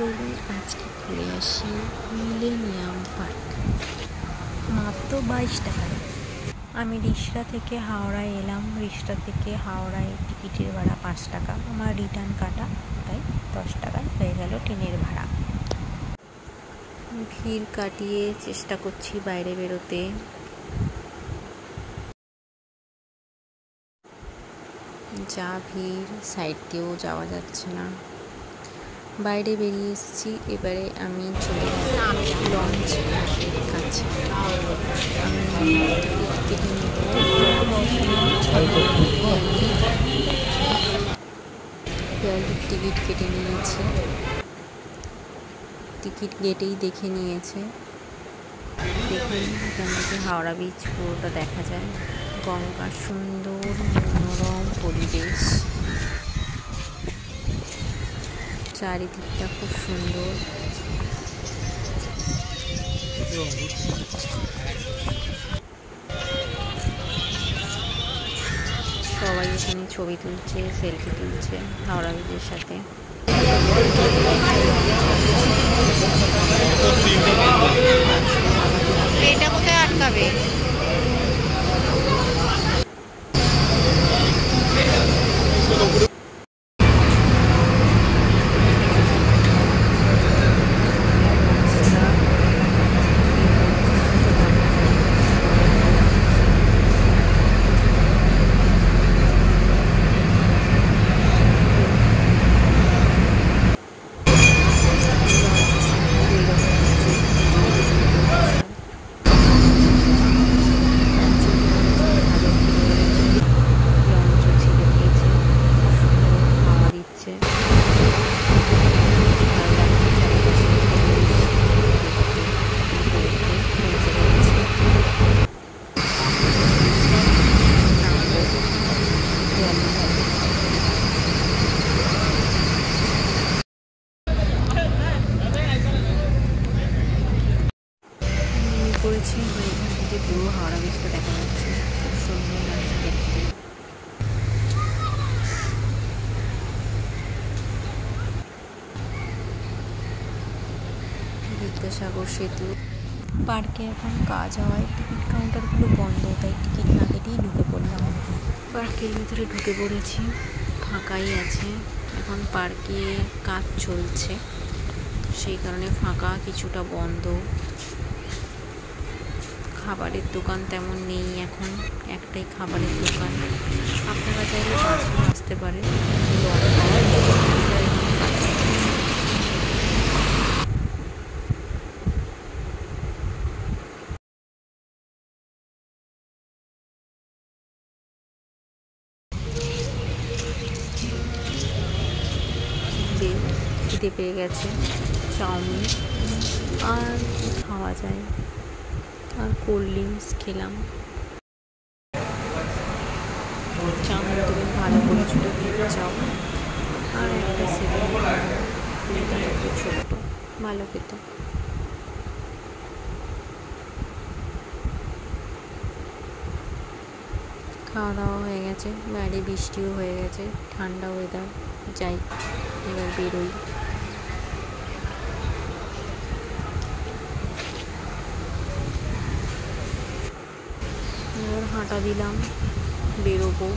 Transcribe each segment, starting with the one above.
চলুন আজকে ঘুরে আসি মিলেনিয়াম পার্ক। মাত্র 22 টাকায়। আমি রিষড়া থেকে হাওড়ায় এলাম। রিষড়া থেকে হাওড়ায় টিকিটের ভাড়া 5 টাকা, আমার রিটার্ন কাটা, তাই 10 টাকায় হয়ে গেল ট্রেনের ভাড়া। ভিড় কাটিয়ে চেষ্টা করছি বাইরে বেরোতে। যা ভিড়, সাইড দিয়েও যাওয়া যাচ্ছে না। বাইরে বেরিয়ে এসেছি। এবারে আমি চলে গেলাম লঞ্চ কাছে। আমি টিকিট কেটে নেব। টিকিট কেটে নিয়েছে, টিকিট গেটেই দেখে নিয়েছে। দেখুন এখান থেকে হাওড়া বিচ পুরোটা দেখা যায়। গঙ্গার সুন্দর মনোরম পরিবেশ, চারিদিকটা খুব সুন্দর। সবাই এখানে ছবি তুলছে, সেলফি তুলছে হাওড়া বিচের সাথে। এটা কোথায় আটকাবে? করেছি এখান থেকে পুরো হাওড়া বিচটা দেখা যাচ্ছে, খুব সুন্দর লাগছে দেখতে। বিদ্যাসাগর সেতু। পার্কে এখন কাজ হওয়ায় টিকিট কাউন্টারগুলো বন্ধ, তাই টিকিট না কেটেই ঢুকে পড়লাম। পার্কের ভিতরে ঢুকে পড়েছি, ফাঁকাই আছে। এখন পার্কে কাজ চলছে, সেই কারণে ফাঁকা, কিছুটা বন্ধ। খাবারের দোকান তেমন নেই এখন, একটাই খাবারের দোকান। আপনারা চাইলে বাসে আসতে পারেন। খিদে পেয়ে গেছে, চাউমিন আর খাওয়া যায়, আর কোল্ড ড্রিঙ্কস খেলাম। চাউমিন তুমি ভালো করে ছোটো দিয়ে চাও, আর একটা একটু ছোট্ট, ভালো খেতে। খাওয়া দাওয়া হয়ে গেছে, বাইরে বৃষ্টিও হয়ে গেছে, ঠান্ডা ওয়েদার। যাই এবার বেরোই। এবার হাঁটা দিলাম, বেরোবো।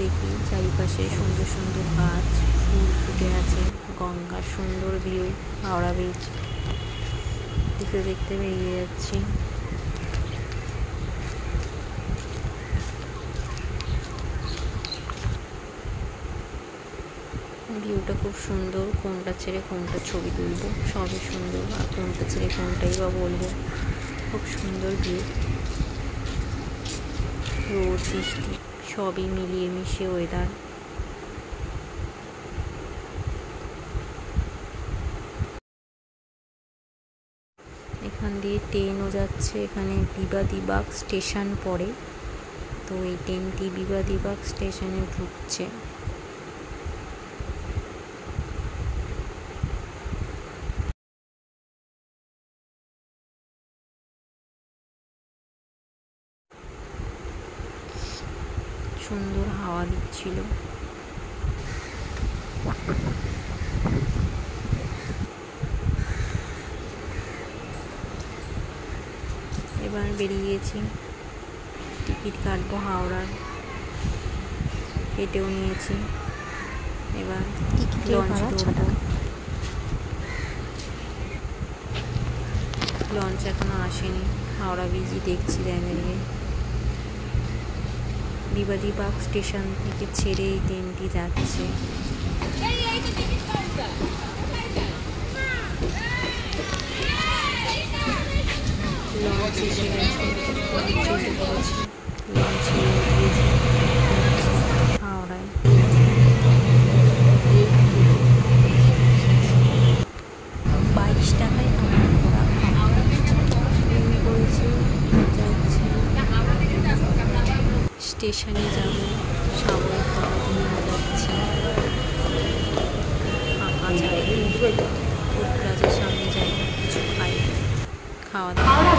দেখি চারিপাশে সুন্দর সুন্দর গাছ, ফুল ফুটে আছে, গঙ্গার সুন্দর ভিউ, হাওড়া বিচ দেখতে দেখতে বেরিয়ে যাচ্ছি। ভিউটা খুব সুন্দর, কোনটা ছেড়ে কোনটা ছবি তুলবো, সবই সুন্দর, আর কোনটা ছেড়ে কোনটাই বা বলবো। খুব সুন্দর ভিউ, রোদ বৃষ্টি সবই মিলিয়ে মিশিয়ে ওয়েদার। এখান দিয়ে ট্রেনও যাচ্ছে, এখানে বিবাদীবাগ স্টেশন পড়ে, তো এই ট্রেনটি বিবাদীবাগ স্টেশনে ঢুকছে। সুন্দর হাওয়া দিচ্ছিল। এবার বেরিয়ে গেছি, টিকিট কাটবো হাওড়ার, কেটেও নিয়েছি। এবার লঞ্চ ধরবো। লঞ্চ এখনো আসেনি, হাওড়া ব্রিজই দেখছি দাঁড়িয়ে। বিবাদীবাগ স্টেশন থেকে ছেড়ে এই ট্রেনটি যাচ্ছে। লঞ্চ এসে গেছে, লঞ্চে পড়েছি, লঞ্চ গিয়েছি হাওড়ায়। 22 টাকায় আমার ঘোরা নেমে পড়েছি, যাচ্ছি স্টেশনে যাব। সামনের তলা দিয়ে যাচ্ছি, ফাঁকা জায়গা, ফুটপ্লাজার সামনে যাই, কিছু খাই, খাওয়া দাওয়া